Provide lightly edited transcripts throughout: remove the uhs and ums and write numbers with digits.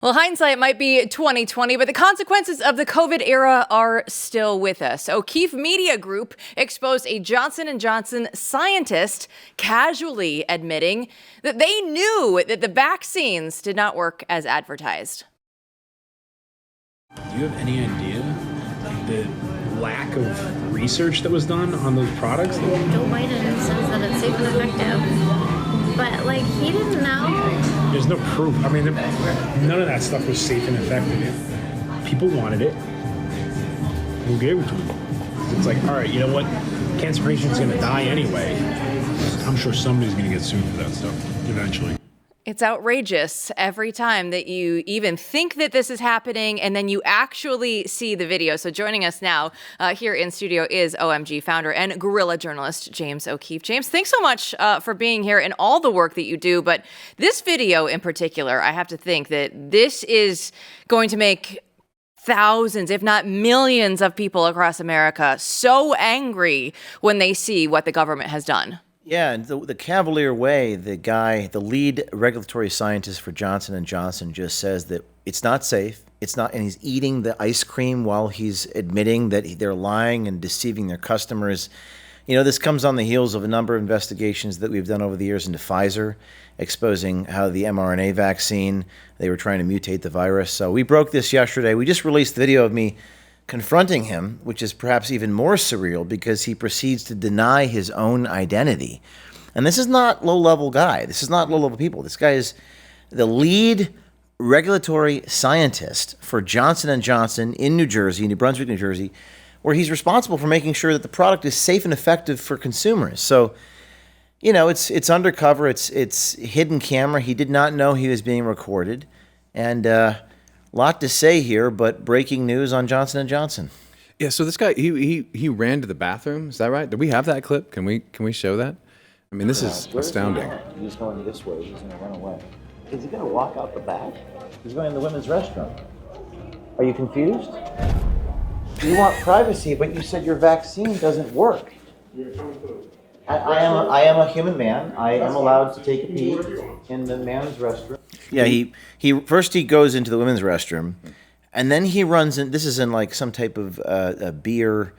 Well, hindsight might be 2020, but the consequences of the COVID era are still with us. O'Keefe Media Group exposed a Johnson & Johnson scientist casually admitting that they knew that the vaccines did not work as advertised. Do you have any idea the lack of research that was done on those products? Joe Biden says that it's safe and effective, but he didn't know. There's no proof. I mean, none of that stuff was safe and effective. People wanted it. Who gave it to them? It's like, all right, you know what? Cancer patient's going to die anyway. I'm sure somebody's going to get sued for that stuff eventually. It's outrageous every time that you even think that this is happening and then you actually see the video. So joining us now here in studio is OMG founder and guerrilla journalist James O'Keefe. James, thanks so much for being here and all the work that you do. But this video in particular, I have to think that this is going to make thousands, if not millions of people across America so angry when they see what the government has done. Yeah, and the cavalier way, the lead regulatory scientist for Johnson & Johnson just says that it's not safe, it's not, and he's eating the ice cream while he's admitting that they're lying and deceiving their customers. You know, this comes on the heels of a number of investigations that we've done over the years into Pfizer, exposing how the mRNA vaccine, they were trying to mutate the virus. So we broke this yesterday. We just released the video of me confronting him, which is perhaps even more surreal because he proceeds to deny his own identity. And this is not low-level guy. This is not low-level people. This guy is the lead regulatory scientist for Johnson & Johnson in New Jersey, New Brunswick, New Jersey, where he's responsible for making sure that the product is safe and effective for consumers. So, you know, it's undercover. It's hidden camera. He did not know he was being recorded. And lot to say here, but breaking news on Johnson & Johnson. Yeah, so this guy, he ran to the bathroom. Is that right? Do we have that clip? Can we show that? I mean, this is astounding. He's going this way. He's going to run away. Is he going to walk out the back? He's going to the women's restroom. Are you confused? You want privacy, but you said your vaccine doesn't work. I am a human man. I am allowed to take a peek in the men's restroom. Yeah, he goes into the women's restroom, and then he runs in. This is in like some type of a beer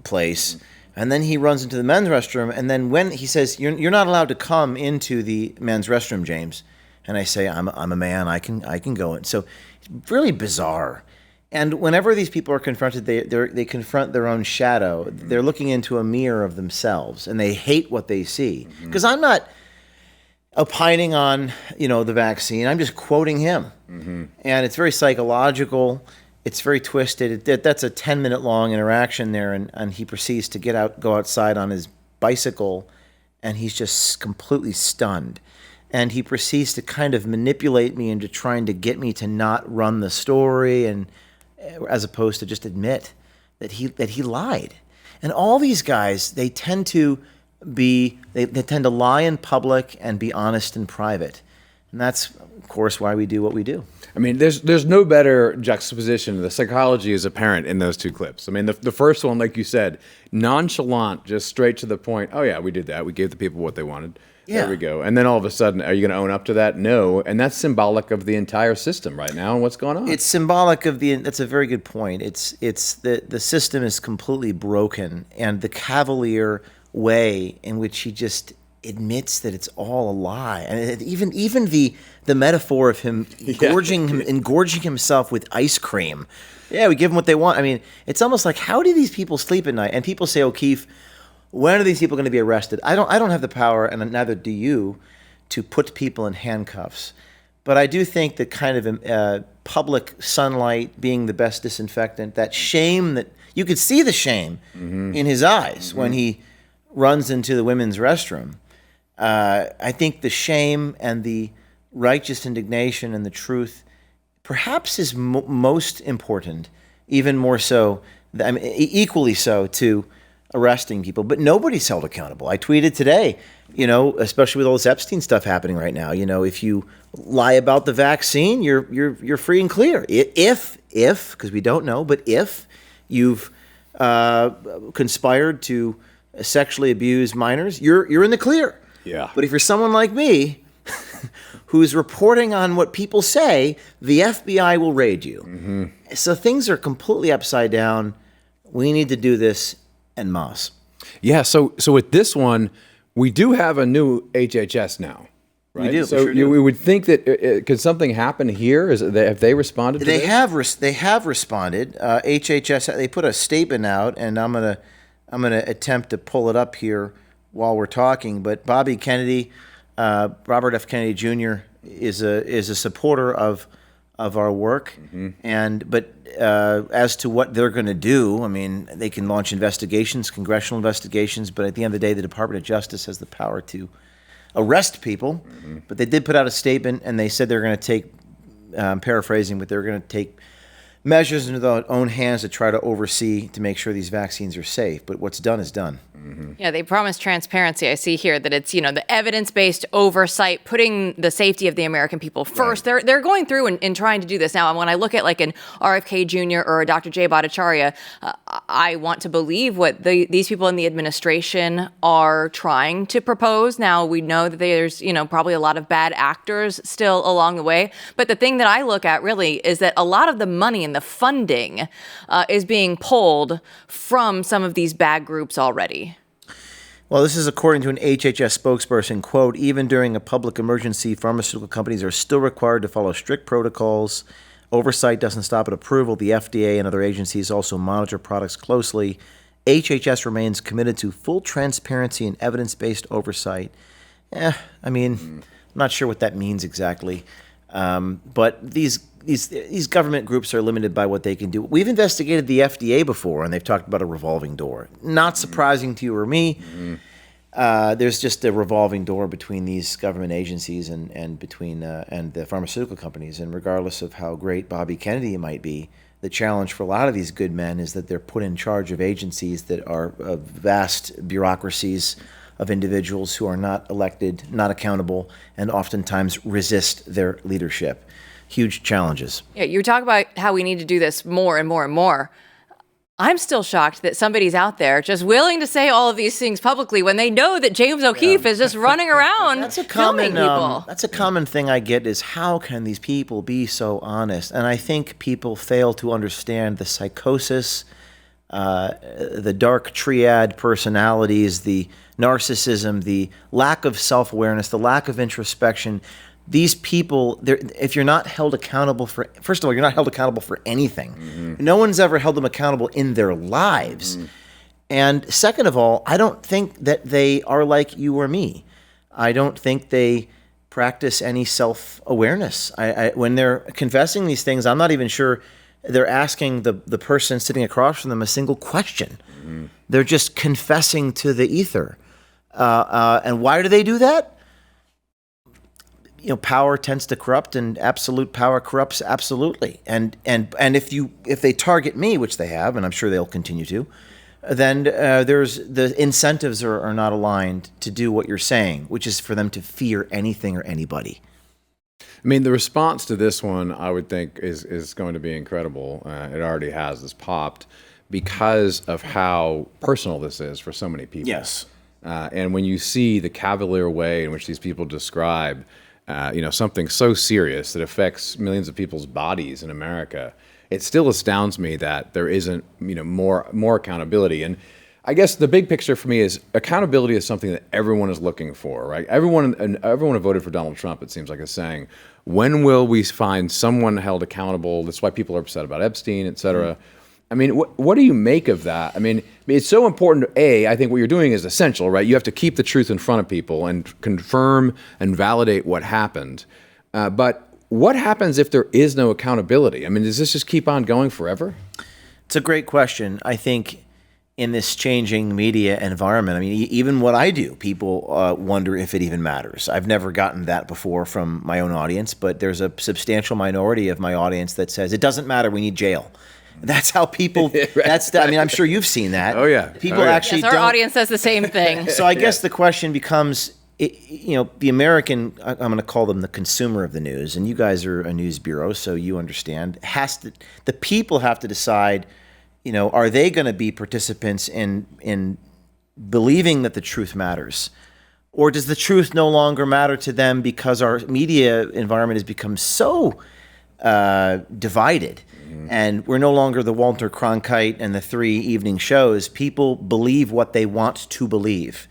place, and then he runs into the men's restroom. And then when he says, "You're not allowed to come into the men's restroom, James," and I say, "I'm a man. I can go in." So it's really bizarre. And whenever these people are confronted, they confront their own shadow. They're looking into a mirror of themselves, and they hate what they see. Because I'm not opining on, the vaccine. I'm just quoting him. And it's very psychological. It's very twisted. That's a 10-minute long interaction there, and he proceeds to go outside on his bicycle, and he's just completely stunned. And he proceeds to kind of manipulate me into trying to get me to not run the story, and as opposed to just admit that he lied. And all these guys, they tend to lie in public and be honest in private. And that's, of course, why we do what we do. I mean, there's no better juxtaposition. The psychology is apparent in those two clips. I mean, the first one, like you said, nonchalant, just straight to the point. Oh, yeah, we did that. We gave the people what they wanted. Yeah. There we go. And then all of a sudden, are you going to own up to that? No. And that's symbolic of the entire system right now and what's going on. It's symbolic of that's a very good point. It's the system is completely broken, and the cavalier way in which he just admits that it's all a lie. And even the metaphor of him engorging himself with ice cream. Yeah, we give them what they want. I mean, it's almost like, how do these people sleep at night? And people say, O'Keefe, when are these people going to be arrested? I don't have the power, and neither do you, to put people in handcuffs. But I do think that kind of public sunlight being the best disinfectant, that shame, that you could see the shame in his eyes when he runs into the women's restroom. I think the shame and the righteous indignation and the truth perhaps is most important, even more so, equally so to arresting people, but nobody's held accountable. I tweeted today, especially with all this Epstein stuff happening right now, if you lie about the vaccine, you're free and clear. If, because we don't know, but if you've conspired to sexually abuse minors, you're in the clear. Yeah. But if you're someone like me, who's reporting on what people say, the FBI will raid you. So things are completely upside down. We need to do this en masse. Yeah. So with this one, we do have a new HHS now. Right? We do. So we sure do. we would think that could something happen here? Have they responded to They this? they have responded. HHS, they put a statement out, and I'm gonna attempt to pull it up here while we're talking. But Bobby Kennedy, Robert F. Kennedy Jr. is a supporter of our work, but as to what they're going to do, I mean, they can launch investigations, congressional investigations, but at the end of the day, the Department of Justice has the power to arrest people. But they did put out a statement, and they said they're going to take, paraphrasing, but they're going to take measures into their own hands to try to oversee to make sure these vaccines are safe. But what's done is done. Yeah, they promise transparency. I see here that it's, the evidence-based oversight, putting the safety of the American people first. Right. They're going through and trying to do this now. And when I look at like an RFK Jr. or a Dr. Jay Bhattacharya, I want to believe what these people in the administration are trying to propose. Now, we know that there's, probably a lot of bad actors still along the way. But the thing that I look at really is that a lot of the money and the funding is being pulled from some of these bad groups already. Well, this is according to an HHS spokesperson, quote, even during a public emergency, pharmaceutical companies are still required to follow strict protocols. Oversight doesn't stop at approval. The FDA and other agencies also monitor products closely. HHS remains committed to full transparency and evidence-based oversight. I'm not sure what that means exactly. But these government groups are limited by what they can do. We've investigated the FDA before, and they've talked about a revolving door. Not surprising to you or me. There's just a revolving door between these government agencies and between and the pharmaceutical companies. And regardless of how great Bobby Kennedy might be, the challenge for a lot of these good men is that they're put in charge of agencies that are vast bureaucracies of individuals who are not elected, not accountable, and oftentimes resist their leadership. Huge challenges. Yeah, you talk about how we need to do this more and more and more. I'm still shocked that somebody's out there just willing to say all of these things publicly when they know that James O'Keefe is just running around filming people. That's a common thing I get is how can these people be so honest? And I think people fail to understand the psychosis, the dark triad personalities, the narcissism, the lack of self-awareness, the lack of introspection. These people, if you're not held accountable for, first of all, you're not held accountable for anything. No one's ever held them accountable in their lives. And second of all, I don't think that they are like you or me. I don't think they practice any self-awareness. When they're confessing these things, I'm not even sure they're asking the person sitting across from them a single question. They're just confessing to the ether. And why do they do that? Power tends to corrupt, and absolute power corrupts absolutely. And if they target me, which they have, and I'm sure they'll continue to, then there's the incentives are not aligned to do what you're saying, which is for them to fear anything or anybody. I mean, the response to this one, I would think, is going to be incredible. It already has. It's popped because of how personal this is for so many people. Yes. And when you see the cavalier way in which these people describe something so serious that affects millions of people's bodies in America, it still astounds me that there isn't, more accountability. And I guess the big picture for me is accountability is something that everyone is looking for, right? Everyone who voted for Donald Trump, it seems like, is saying, when will we find someone held accountable? That's why people are upset about Epstein, et cetera. I mean, what do you make of that? I mean, it's so important. I think what you're doing is essential, right? You have to keep the truth in front of people and confirm and validate what happened. But what happens if there is no accountability? I mean, does this just keep on going forever? It's a great question. I think in this changing media environment, I mean, even what I do, people wonder if it even matters. I've never gotten that before from my own audience, but there's a substantial minority of my audience that says, it doesn't matter, we need jail. That's how people, right. I mean, I'm sure you've seen that. Oh, yeah. People actually our audience says the same thing. So I guess the question becomes, the American, I'm going to call them the consumer of the news, and you guys are a news bureau, so you understand, the people have to decide, are they going to be participants in believing that the truth matters? Or does the truth no longer matter to them because our media environment has become so divided, and we're no longer the Walter Cronkite and the 3 evening shows? People believe what they want to believe.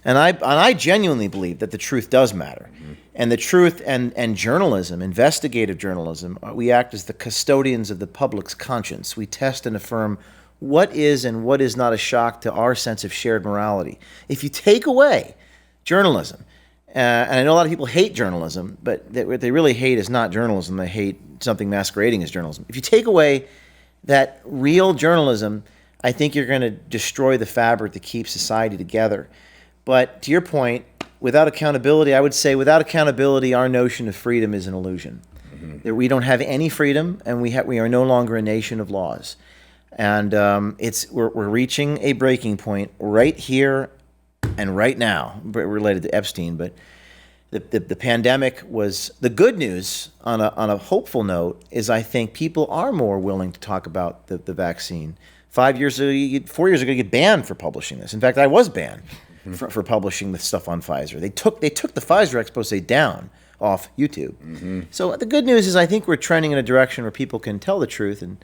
And I genuinely believe that the truth does matter. And the truth and journalism, investigative journalism, we act as the custodians of the public's conscience. We test and affirm what is and what is not a shock to our sense of shared morality. If you take away journalism, and I know a lot of people hate journalism, but what they really hate is not journalism. They hate something masquerading as journalism. If you take away that real journalism, I think you're going to destroy the fabric that keeps society together. But to your point, without accountability, I would say without accountability, our notion of freedom is an illusion. That we don't have any freedom, and we are no longer a nation of laws. And we're reaching a breaking point right here and right now, related to Epstein. But the pandemic was the good news. On a hopeful note, is I think people are more willing to talk about the vaccine. 4 years ago, you get banned for publishing this. In fact, I was banned for publishing the stuff on Pfizer. They took the Pfizer expose down off YouTube. So the good news is I think we're trending in a direction where people can tell the truth, and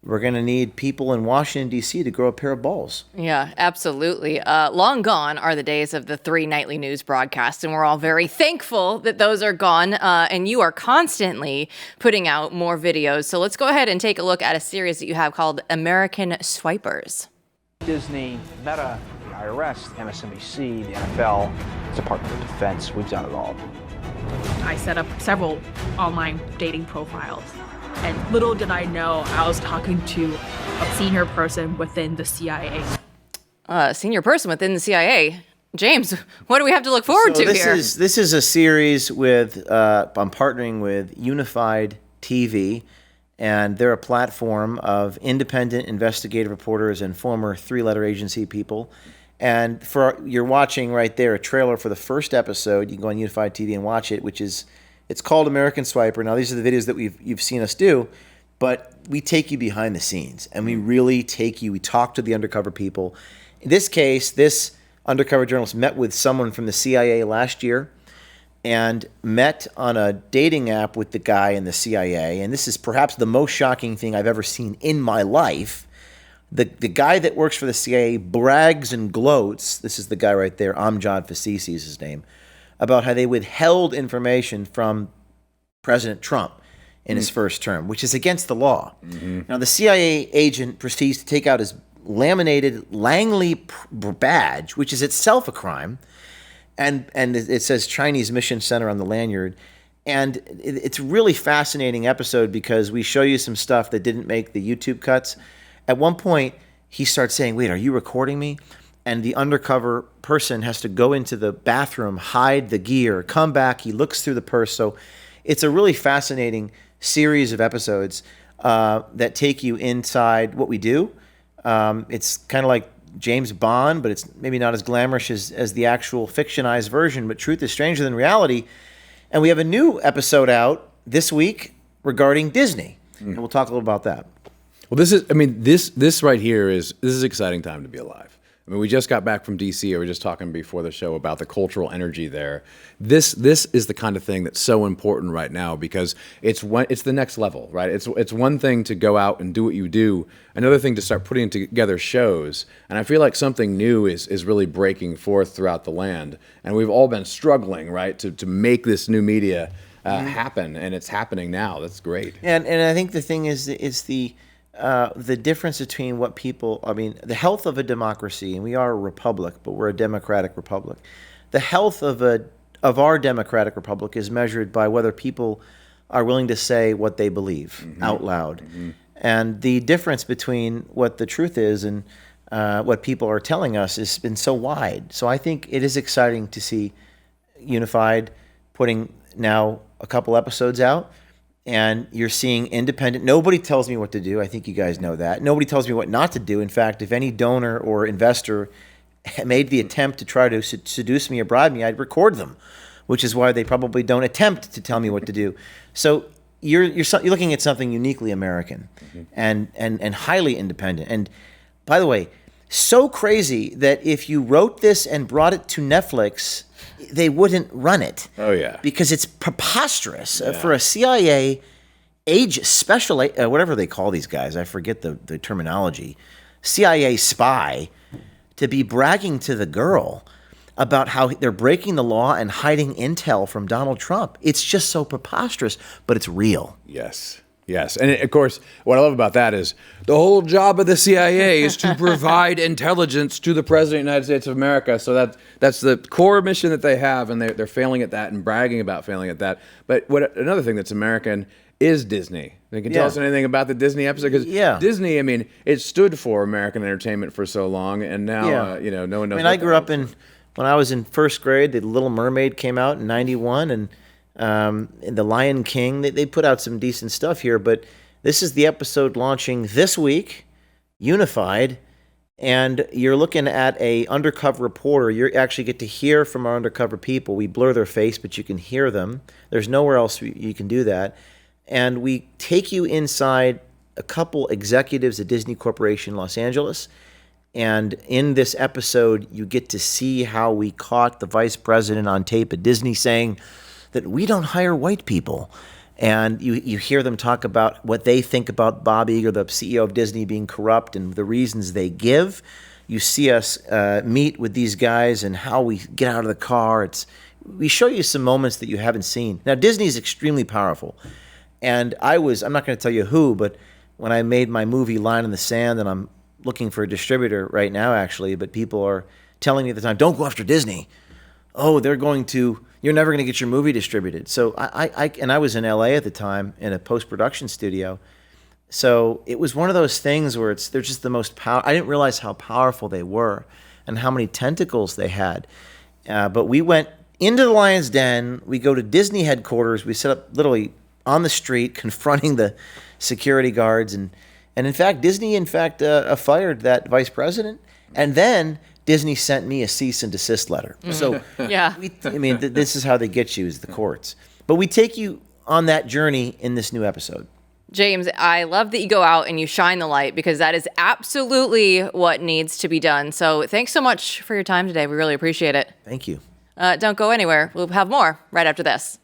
we're going to need people in Washington, D.C. to grow a pair of balls. Yeah, absolutely. Long gone are the days of the 3 nightly news broadcasts, and we're all very thankful that those are gone, and you are constantly putting out more videos. So let's go ahead and take a look at a series that you have called American Swipers. Disney, Meta, the IRS, MSNBC, the NFL, Department of Defense, we've done it all. I set up several online dating profiles. And little did I know I was talking to a senior person within the CIA. Senior person within the CIA. James, what do we have to look forward to here? This is a series with, I'm partnering with Unified TV, and they're a platform of independent investigative reporters and former 3-letter agency people. And you're watching right there a trailer for the first episode. You can go on Unified TV and watch it, it's called American Swiper. Now, these are the videos that you've seen us do, but we take you behind the scenes, and we really we talk to the undercover people. In this case, this undercover journalist met with someone from the CIA last year and met on a dating app with the guy in the CIA, and this is perhaps the most shocking thing I've ever seen in my life. The guy that works for the CIA brags and gloats, this is the guy right there, Amjad Fasisi is his name, about how they withheld information from President Trump in his first term, which is against the law. Now, the CIA agent proceeds to take out his laminated Langley badge, which is itself a crime, and it says Chinese Mission Center on the lanyard. And it's a really fascinating episode because we show you some stuff that didn't make the YouTube cuts. At one point, he starts saying, "Wait, are you recording me?" And the undercover person has to go into the bathroom, hide the gear, come back. He looks through the purse. So it's a really fascinating series of episodes that take you inside what we do. It's kind of like James Bond, but it's maybe not as glamorous as the actual fictionized version. But truth is stranger than reality. And we have a new episode out this week regarding Disney. And we'll talk a little about that. Well, this right here is an exciting time to be alive. I mean, we just got back from DC. We were just talking before the show about the cultural energy there. This is the kind of thing that's so important right now because it's the next level, right? It's one thing to go out and do what you do, another thing to start putting together shows. And I feel like something new is really breaking forth throughout the land. And we've all been struggling, right, to make this new media happen, and it's happening now. That's great. And I think the thing is the difference between the health of a democracy, and we are a republic, but we're a democratic republic. The health of our democratic republic is measured by whether people are willing to say what they believe out loud. And the difference between what the truth is and what people are telling us has been so wide. So I think it is exciting to see Unified putting now a couple episodes out. And you're seeing independent. Nobody tells me what to do. I think you guys know that. Nobody tells me what not to do. In fact, if any donor or investor made the attempt to try to seduce me or bribe me, I'd record them, which is why they probably don't attempt to tell me what to do. So you're looking at something uniquely American and highly independent. And by the way, so crazy that if you wrote this and brought it to Netflix, they wouldn't run it. Oh, yeah. Because it's preposterous for a CIA special, whatever they call these guys. I forget the terminology. CIA spy to be bragging to the girl about how they're breaking the law and hiding intel from Donald Trump. It's just so preposterous, but it's real. Yes. Yes. And of course, what I love about that is the whole job of the CIA is to provide intelligence to the President of the United States of America. So that's the core mission that they have, and they're failing at that and bragging about failing at that. But another thing that's American is Disney. They can tell us anything about the Disney episode, because Disney, I mean, it stood for American entertainment for so long, and now no one knows. I mean, I grew up when I was in first grade, The Little Mermaid came out in '91, and The Lion King. They put out some decent stuff here, but this is the episode launching this week, Unified, and you're looking at a undercover reporter. You actually get to hear from our undercover people. We blur their face, but you can hear them. There's nowhere else you can do that. And we take you inside a couple executives at Disney Corporation Los Angeles. And in this episode, you get to see how we caught the vice president on tape at Disney saying that we don't hire white people. And you hear them talk about what they think about Bob Iger, the CEO of Disney, being corrupt and the reasons they give. You see us meet with these guys and how we get out of the car. We show you some moments that you haven't seen. Now, Disney is extremely powerful. And I'm not going to tell you who, but when I made my movie Line in the Sand, and I'm looking for a distributor right now, actually, but people are telling me at the time, don't go after Disney. Oh, you're never going to get your movie distributed. So I was in LA at the time in a post-production studio. So it was one of those things where they're just the most powerful. I didn't realize how powerful they were and how many tentacles they had. But we went into the Lion's Den. We go to Disney headquarters. We set up literally on the street, confronting the security guards. And in fact, Disney, fired that vice president. And then Disney sent me a cease and desist letter. So, this is how they get you, is the courts. But we take you on that journey in this new episode. James, I love that you go out and you shine the light, because that is absolutely what needs to be done. So thanks so much for your time today. We really appreciate it. Thank you. Don't go anywhere. We'll have more right after this.